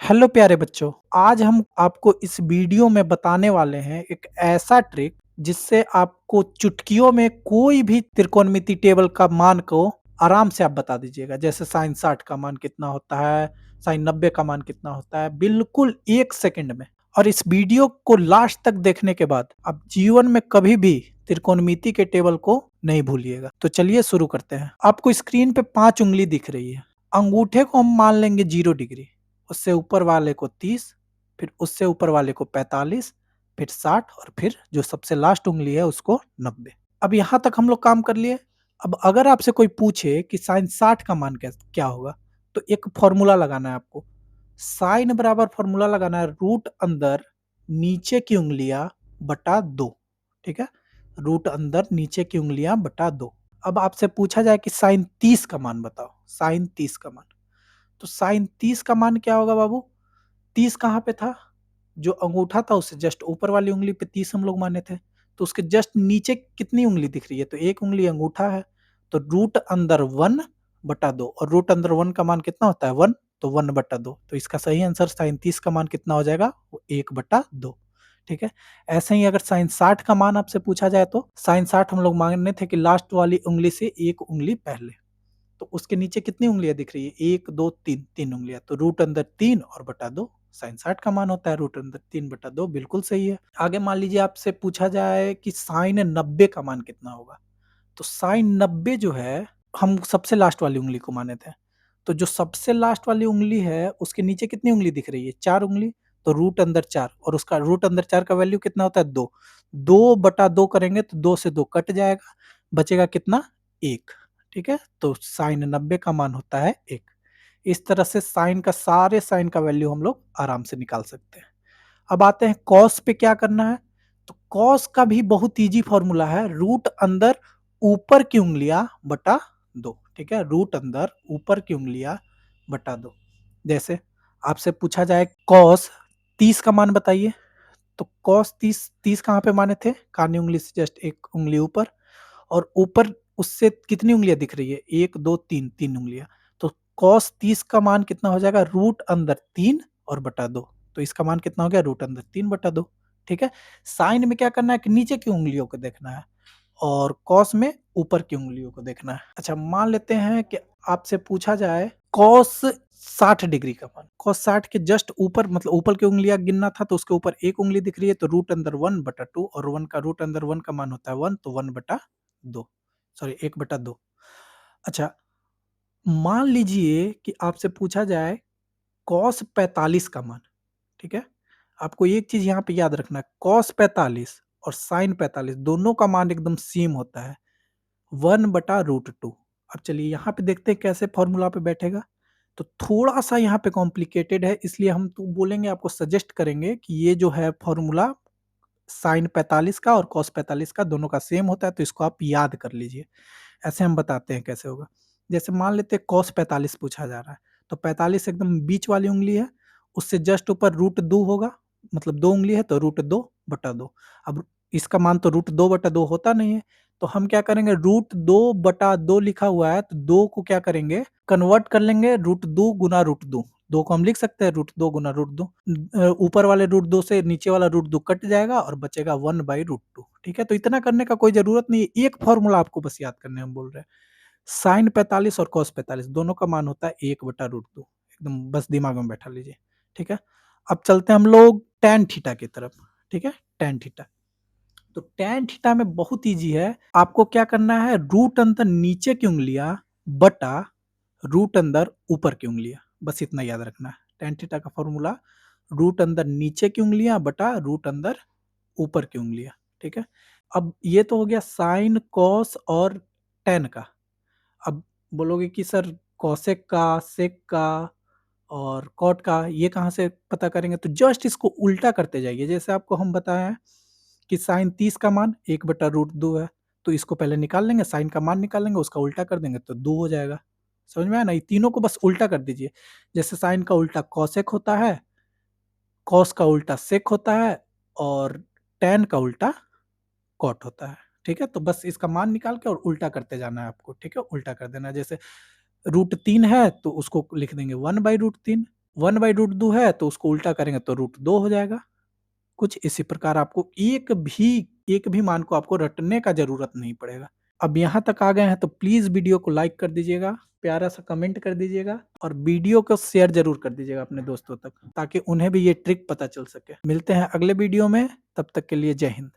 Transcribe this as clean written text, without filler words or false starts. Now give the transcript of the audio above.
Hello प्यारे बच्चों, आज हम आपको इस वीडियो में बताने वाले हैं एक ऐसा ट्रिक जिससे आपको चुटकियों में कोई भी त्रिकोणमिति टेबल का मान को आराम से आप बता दीजिएगा। जैसे साइन 60 का मान कितना होता है, साइन 90 का मान कितना होता है, बिल्कुल 1 सेकंड में। और इस वीडियो को लास्ट तक देखने के बाद आप जीवन में कभी भी त्रिकोणमिति के टेबल को नहीं भूलिएगा। तो चलिए शुरू करते हैं। आपको स्क्रीन पे 5 उंगली दिख रही है। अंगूठे को हम मान लेंगे 0 डिग्री, उससे ऊपर वाले को 30, फिर उससे ऊपर वाले को 45, फिर 60 और फिर जो सबसे लास्ट उंगली है उसको 90। अब यहाँ तक हम लोग काम कर लिए। अब अगर आपसे कोई पूछे कि साइन 60 का मान क्या होगा, तो एक फॉर्मूला लगाना है आपको। साइन बराबर फॉर्मूला लगाना है रूट अंदर नीचे की उंगलियां बटा 2। ठीक है, रूट अंदर नीचे की उंगलियां बटा 2। अब आपसे पूछा जाए कि साइन 30 का मान बताओ, साइन 30 का मान, तो साइन 30 का मान क्या होगा बाबू? 30 कहाँ पे था? जो अंगूठा था उससे जस्ट ऊपर वाली उंगली पे 30 हम लोग माने थे। तो उसके जस्ट नीचे कितनी उंगली दिख रही है? तो एक उंगली अंगूठा है। तो रूट अंदर 1 बटा 2, और रूट अंदर 1 का मान कितना होता है? 1। तो 1 बटा 2। तो इसका सही आंसर साइन 30 का मान कितना हो जाएगा? वो 1 बटा 2। ठीक है। ऐसे ही अगर साइन 60 का मान आपसे पूछा जाए, तो साइन 60 हम लोग माने थे कि लास्ट वाली उंगली से एक उंगली पहले। तो उसके नीचे कितनी उंगलियां दिख रही है? 1 2 3, 3 उंगलियां। तो रूट अंदर 3 और बटा 2 साइन 60 का मान होता है। रूट अंदर 3 बटा 2 बिल्कुल सही है। आगे मान लीजिए आपसे पूछा जाए कि साइन 90 का मान कितना होगा। तो साइन 90 जो है, हम सबसे लास्ट वाली उंगली को माने थे। तो जो सबसे लास्ट वाली उंगली है उसके नीचे कितनी उंगली दिख रही है? 4 उंगली। तो रूट अंदर 4, और उसका रूट अंदर 4 का वैल्यू कितना होता है? 2। 2 बटा 2 करेंगे तो 2 से 2 कट जाएगा, बचेगा कितना? 1। ठीक है, तो साइन 90 का मान होता है 1। इस तरह से साइन का सारे साइन का वैल्यू हम लोग आराम से निकाल सकते हैं। अब आते हैं कॉस पे क्या करना है। तो कॉस का भी बहुत इजी फॉर्मूला है, रूट अंदर ऊपर की उंगलियां बटा 2। ठीक है, रूट अंदर ऊपर की उंगलियां बटा 2। जैसे आपसे पूछा जाए कॉस 30 का मान बताइए, तो कॉस 30, 30 कहाँ पे माने थे? कानी उंगली से जस्ट एक उंगली ऊपर, और ऊपर उससे कितनी उंगलियां दिख रही है? 1 2 3, 3 उंगलियां। तो कॉस 30 का मान कितना हो जाएगा? रूट अंदर 3 और बटा 2। तो इसका मान कितना हो गया? रूट अंदर 3 बटा 2। ठीक है, साइन में क्या करना है कि नीचे की उंगलियों को देखना है, और कॉस में ऊपर की उंगलियों को देखना है। अच्छा, मान लेते हैं कि आपसे पूछा जाए कॉस 60 डिग्री का मान। कॉस 60 के जस्ट ऊपर, मतलब ऊपर की उंगलियां गिनना था, तो उसके ऊपर एक उंगली दिख रही है। तो रूट अंदर 1 बटा 2, और 1 का रूट अंदर 1 का मान होता है 1, तो 1 बटा 2, सॉरी 1 बटा 2। अच्छा, मान लीजिए कि आपसे पूछा जाए कॉस 45 का मान। ठीक है, आपको एक चीज यहाँ पे याद रखना है, कॉस 45 और साइन 45 दोनों का मान एकदम सेम होता है, 1 बटा रूट 2। अब चलिए यहाँ पे देखते हैं कैसे फॉर्मूला पे बैठेगा। तो थोड़ा सा यहाँ पे कॉम्प्लिकेटेड है, इसलिए हम तो बोलेंगे, आपको सजेस्ट करेंगे कि ये जो है फॉर्मूला साइन 45 का और कॉस 45 का दोनों का सेम होता है, तो इसको आप याद कर लीजिए। ऐसे हम बताते हैं कैसे होगा। जैसे मान लेते हैं कॉस 45 पूछा जा रहा है, तो 45 एकदम बीच वाली उंगली है, उससे जस्ट ऊपर रूट 2 होगा, मतलब 2 उंगली है, तो रूट 2 बटा 2। अब इसका मान तो रूट 2 बटा 2 होता नहीं है, तो हम क्या करेंगे, रूट 2 बटा 2 लिखा हुआ है, तो 2 को क्या करेंगे, कन्वर्ट कर लेंगे रूट 2 गुना रूट 2। 2 को हम लिख सकते हैं रूट 2 गुना रूट 2। ऊपर वाले रूट 2 से नीचे वाला रूट 2 कट जाएगा और बचेगा 1 बाई रूट 2। ठीक है, तो इतना करने का कोई जरूरत नहीं है, एक फॉर्मूला आपको बस याद करने हम बोल रहे हैं। साइन 45 और कॉस 45 दोनों का मान होता है 1 बटा रूट 2। एकदम बस दिमाग में बैठा लीजिए। ठीक है, अब चलते हैं हम लोग टैन थीटा की तरफ। ठीक है, टैन थीटा। तो टैन थीटा में बहुत इजी है, आपको क्या करना है, रूट अंदर नीचे की उंगलियां बटा रूट अंदर ऊपर की उंगलियां, बस इतना याद रखना है। टैन थीटा का फॉर्मूला रूट अंदर नीचे की उंगलियां बटा रूट अंदर ऊपर की उंगलियां। ठीक है, अब ये तो हो गया साइन कॉस और टैन का। अब बोलोगे कि सर कॉसेक का, सेक का और कॉट का ये कहाँ से पता करेंगे? तो जस्ट इसको उल्टा करते जाइए। जैसे आपको हम बताया है कि साइन 30 का मान 1 बटा रूट 2 है, तो इसको पहले निकाल लेंगे, साइन का मान निकाल लेंगे, उसका उल्टा कर देंगे तो 2 हो जाएगा। समझ में आया ना? ये तीनों को बस उल्टा कर दीजिए। जैसे साइन का उल्टा कॉसेक होता है, कॉस का उल्टा सेक होता है, और टैन का उल्टा कॉट होता है। ठीक है, तो बस इसका मान निकाल के और उल्टा करते जाना है आपको। ठीक है, उल्टा कर देना है। जैसे रूट 3 है तो उसको लिख देंगे 1 बाई रूट 3, 1/√2 है तो उसको उल्टा करेंगे तो √2 हो जाएगा। कुछ इसी प्रकार आपको एक भी मान को आपको रटने का ज़रूरत नहीं पड़ेगा। अब यहाँ तक आ गए हैं तो प्लीज़ वीडियो को लाइक कर दीजिएगा, प्यारा-सा कमेंट कर दीजिएगा और वीडियो को शेयर ज़रूर कर दीजिएगा अपने दोस्तों तक, ताकि उन्हें भी ये ट्रिक पता चल सके। मिलते हैं अगले वीडियो में, तब तक के लिए जय हिंद।